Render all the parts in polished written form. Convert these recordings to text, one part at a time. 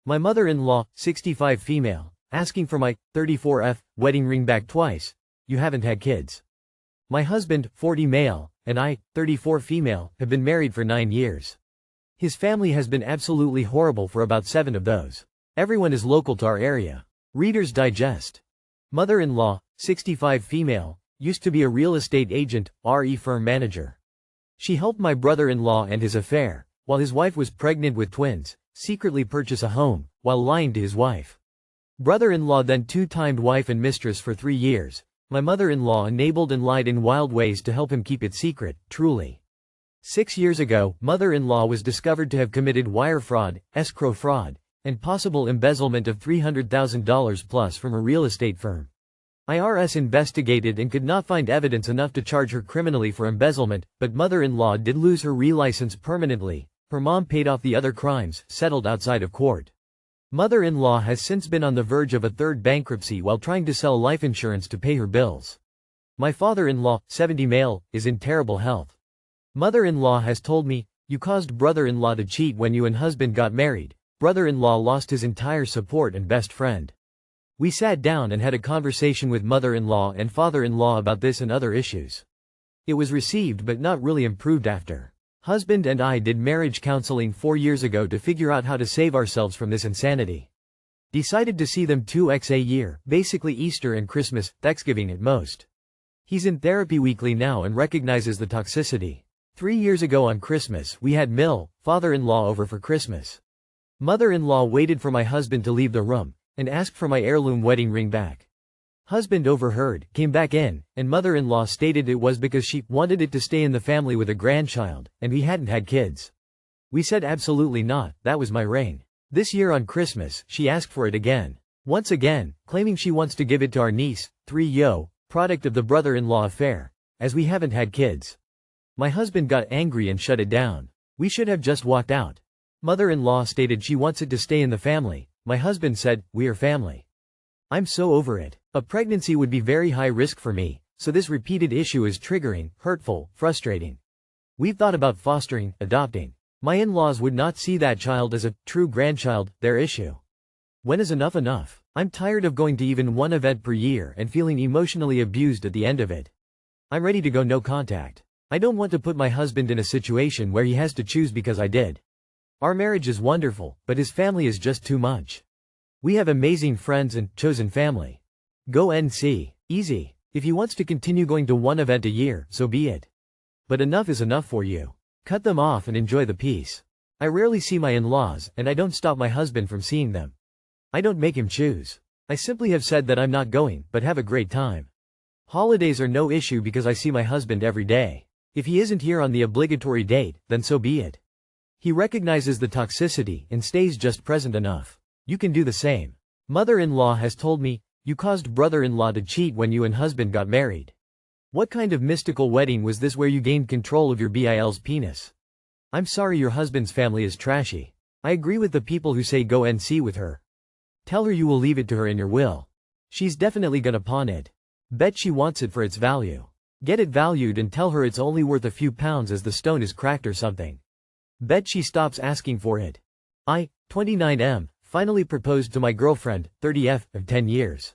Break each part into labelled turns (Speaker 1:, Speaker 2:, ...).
Speaker 1: My mother-in-law, 65 female, asking for my 34F wedding ring back twice. You haven't had kids. My husband, 40 male, and I, 34 female, have been married for 9 years. His family has been absolutely horrible for about 7 of those. Everyone is local to our area. Reader's Digest. Mother-in-law, 65 female, used to be a real estate agent, RE firm manager. She helped my brother-in-law and his affair, while his wife was pregnant with twins, secretly purchase a home, while lying to his wife. Brother-in-law then two-timed wife and mistress for 3 years. My mother-in-law enabled and lied in wild ways to help him keep it secret, truly. 6 years ago, mother-in-law was discovered to have committed wire fraud, escrow fraud, and possible embezzlement of $300,000 plus from a real estate firm. IRS investigated and could not find evidence enough to charge her criminally for embezzlement, but mother-in-law did lose her relicense permanently. Her mom paid off the other crimes, settled outside of court. Mother-in-law has since been on the verge of a third bankruptcy while trying to sell life insurance to pay her bills. My father-in-law, 70 male, is in terrible health. Mother-in-law has told me, you caused brother-in-law to cheat when you and husband got married. Brother-in-law lost his entire support and best friend. We sat down and had a conversation with mother-in-law and father-in-law about this and other issues. It was received but not really improved after. Husband and I did marriage counseling 4 years ago to figure out how to save ourselves from this insanity. Decided to see them 2x a year, basically Easter and Christmas, Thanksgiving at most. He's in therapy weekly now and recognizes the toxicity. 3 years ago on Christmas we had father-in-law over for Christmas. Mother-in-law waited for my husband to leave the room, and asked for my heirloom wedding ring back. Husband overheard, came back in, and mother-in-law stated it was because she wanted it to stay in the family with a grandchild, and we hadn't had kids. We said absolutely not, that was my ring. This year on Christmas, she asked for it again. Once again, claiming she wants to give it to our niece, 3 product of the brother-in-law affair, as we haven't had kids. My husband got angry and shut it down. We should have just walked out. Mother-in-law stated she wants it to stay in the family. My husband said, we are family. I'm so over it. A pregnancy would be very high risk for me, so this repeated issue is triggering, hurtful, frustrating. We've thought about fostering, adopting. My in-laws would not see that child as a true grandchild, their issue. When is enough enough? I'm tired of going to even one event per year and feeling emotionally abused at the end of it. I'm ready to go no contact. I don't want to put my husband in a situation where he has to choose because I did. Our marriage is wonderful, but his family is just too much. We have amazing friends and chosen family. Go NC. Easy. If he wants to continue going to one event a year, so be it. But enough is enough for you. Cut them off and enjoy the peace. I rarely see my in-laws, and I don't stop my husband from seeing them. I don't make him choose. I simply have said that I'm not going, but have a great time. Holidays are no issue because I see my husband every day. If he isn't here on the obligatory date, then so be it. He recognizes the toxicity and stays just present enough. You can do the same. Mother-in-law has told me, you caused brother-in-law to cheat when you and husband got married. What kind of mystical wedding was this where you gained control of your BIL's penis? I'm sorry your husband's family is trashy. I agree with the people who say go NC with her. Tell her you will leave it to her in your will. She's definitely gonna pawn it. Bet she wants it for its value. Get it valued and tell her it's only worth a few pounds as the stone is cracked or something. Bet she stops asking for it. I, 29M, finally proposed to my girlfriend, 30F, of 10 years.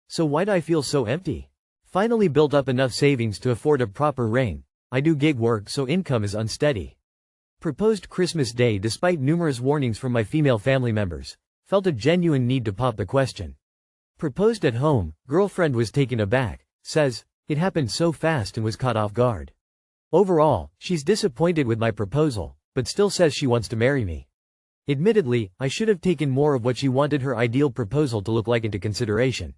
Speaker 1: So why'd I feel so empty? Finally built up enough savings to afford a proper ring. I do gig work so income is unsteady. Proposed Christmas Day despite numerous warnings from my female family members. Felt a genuine need to pop the question. Proposed at home, girlfriend was taken aback, says, it happened so fast and was caught off guard. Overall, she's disappointed with my proposal, but still says she wants to marry me. Admittedly, I should have taken more of what she wanted her ideal proposal to look like into consideration.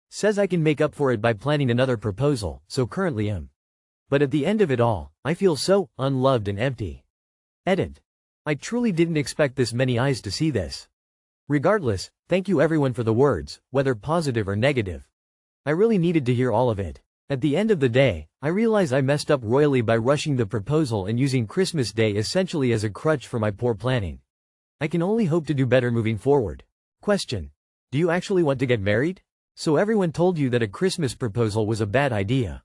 Speaker 1: Says I can make up for it by planning another proposal, so currently am. But at the end of it all, I feel so unloved and empty. Edit. I truly didn't expect this many eyes to see this. Regardless, thank you everyone for the words, whether positive or negative. I really needed to hear all of it. At the end of the day, I realize I messed up royally by rushing the proposal and using Christmas Day essentially as a crutch for my poor planning. I can only hope to do better moving forward. Question. Do you actually want to get married? So everyone told you that a Christmas proposal was a bad idea.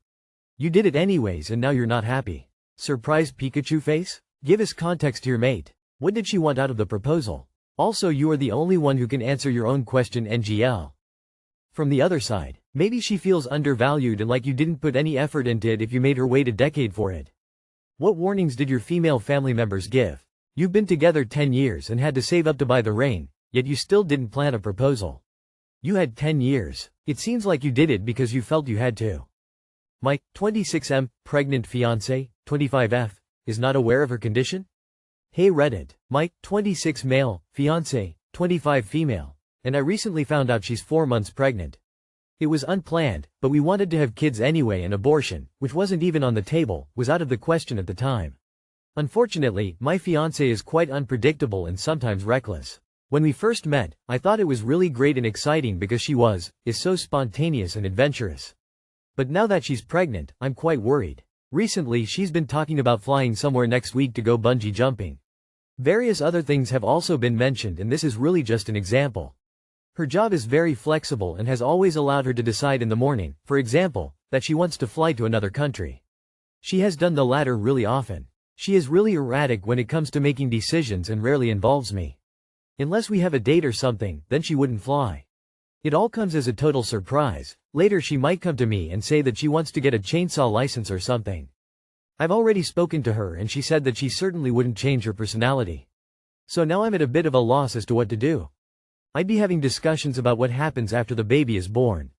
Speaker 1: You did it anyways and now you're not happy. Surprised Pikachu face? Give us context to your mate. What did she want out of the proposal? Also, you are the only one who can answer your own question, NGL. From the other side, maybe she feels undervalued and like you didn't put any effort into it if you made her wait a decade for it. What warnings did your female family members give? You've been together 10 years and had to save up to buy the ring, yet you still didn't plan a proposal. You had 10 years. It seems like you did it because you felt you had to. My 26M, pregnant fiancé, 25F, is not aware of her condition? Hey Reddit, my 26 male, fiancé, 25 female, and I recently found out she's 4 months pregnant. It was unplanned, but we wanted to have kids anyway, and abortion, which wasn't even on the table, was out of the question at the time. Unfortunately, my fiancé is quite unpredictable and sometimes reckless. When we first met, I thought it was really great and exciting because she is so spontaneous and adventurous. But now that she's pregnant, I'm quite worried. Recently she's been talking about flying somewhere next week to go bungee jumping. Various other things have also been mentioned, and this is really just an example. Her job is very flexible and has always allowed her to decide in the morning, for example, that she wants to fly to another country. She has done the latter really often. She is really erratic when it comes to making decisions and rarely involves me. Unless we have a date or something, then she wouldn't fly. It all comes as a total surprise. Later she might come to me and say that she wants to get a chainsaw license or something. I've already spoken to her and she said that she certainly wouldn't change her personality. So now I'm at a bit of a loss as to what to do. I'd be having discussions about what happens after the baby is born.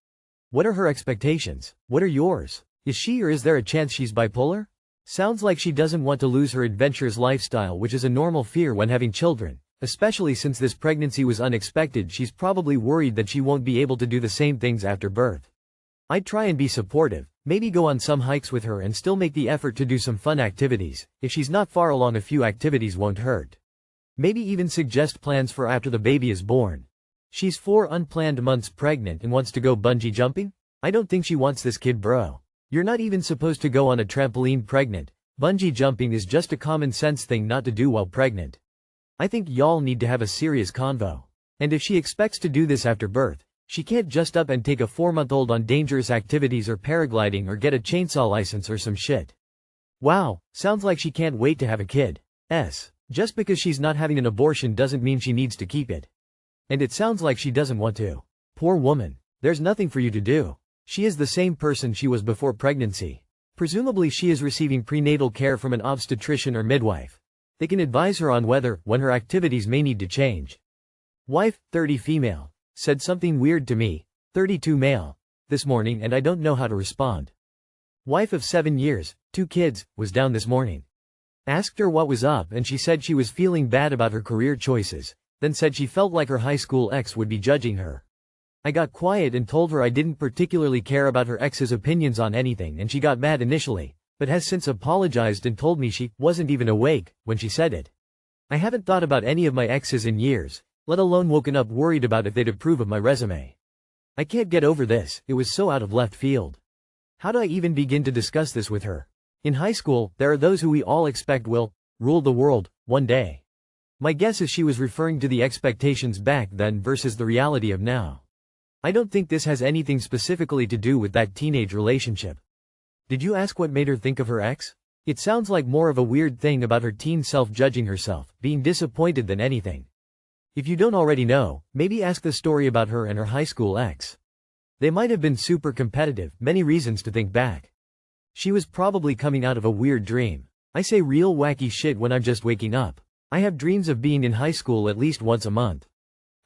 Speaker 1: What are her expectations? What are yours? Is she, or is there a chance she's bipolar? Sounds like she doesn't want to lose her adventurous lifestyle, which is a normal fear when having children. Especially since this pregnancy was unexpected, she's probably worried that she won't be able to do the same things after birth. I'd try and be supportive, maybe go on some hikes with her and still make the effort to do some fun activities. If she's not far along, a few activities won't hurt. Maybe even suggest plans for after the baby is born. She's 4 unplanned months pregnant and wants to go bungee jumping? I don't think she wants this kid, bro. You're not even supposed to go on a trampoline pregnant. Bungee jumping is just a common sense thing not to do while pregnant. I think y'all need to have a serious convo. And if she expects to do this after birth, she can't just up and take a 4-month-old on dangerous activities or paragliding or get a chainsaw license or some shit. Wow, sounds like she can't wait to have a kid. Just because she's not having an abortion doesn't mean she needs to keep it. And it sounds like she doesn't want to. Poor woman. There's nothing for you to do. She is the same person she was before pregnancy. Presumably she is receiving prenatal care from an obstetrician or midwife. They can advise her on when her activities may need to change. Wife, 30 female, said something weird to me, 32 male, this morning, and I don't know how to respond. Wife of 7 years, 2 kids, was down this morning. Asked her what was up and she said she was feeling bad about her career choices, then said she felt like her high school ex would be judging her. I got quiet and told her I didn't particularly care about her ex's opinions on anything, and she got mad initially, but has since apologized and told me she wasn't even awake when she said it. I haven't thought about any of my exes in years, let alone woken up worried about if they'd approve of my resume. I can't get over this, it was so out of left field. How do I even begin to discuss this with her? In high school, there are those who we all expect will rule the world one day. My guess is she was referring to the expectations back then versus the reality of now. I don't think this has anything specifically to do with that teenage relationship. Did you ask what made her think of her ex? It sounds like more of a weird thing about her teen self judging herself, being disappointed than anything. If you don't already know, maybe ask the story about her and her high school ex. They might have been super competitive, many reasons to think back. She was probably coming out of a weird dream. I say real wacky shit when I'm just waking up. I have dreams of being in high school at least once a month.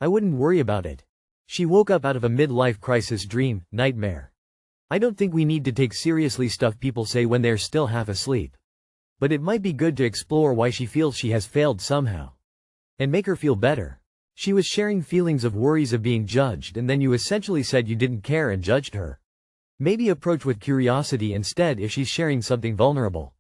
Speaker 1: I wouldn't worry about it. She woke up out of a midlife crisis dream, nightmare. I don't think we need to take seriously stuff people say when they're still half asleep. But it might be good to explore why she feels she has failed somehow. And make her feel better. She was sharing feelings of worries of being judged, and then you essentially said you didn't care and judged her. Maybe approach with curiosity instead if she's sharing something vulnerable.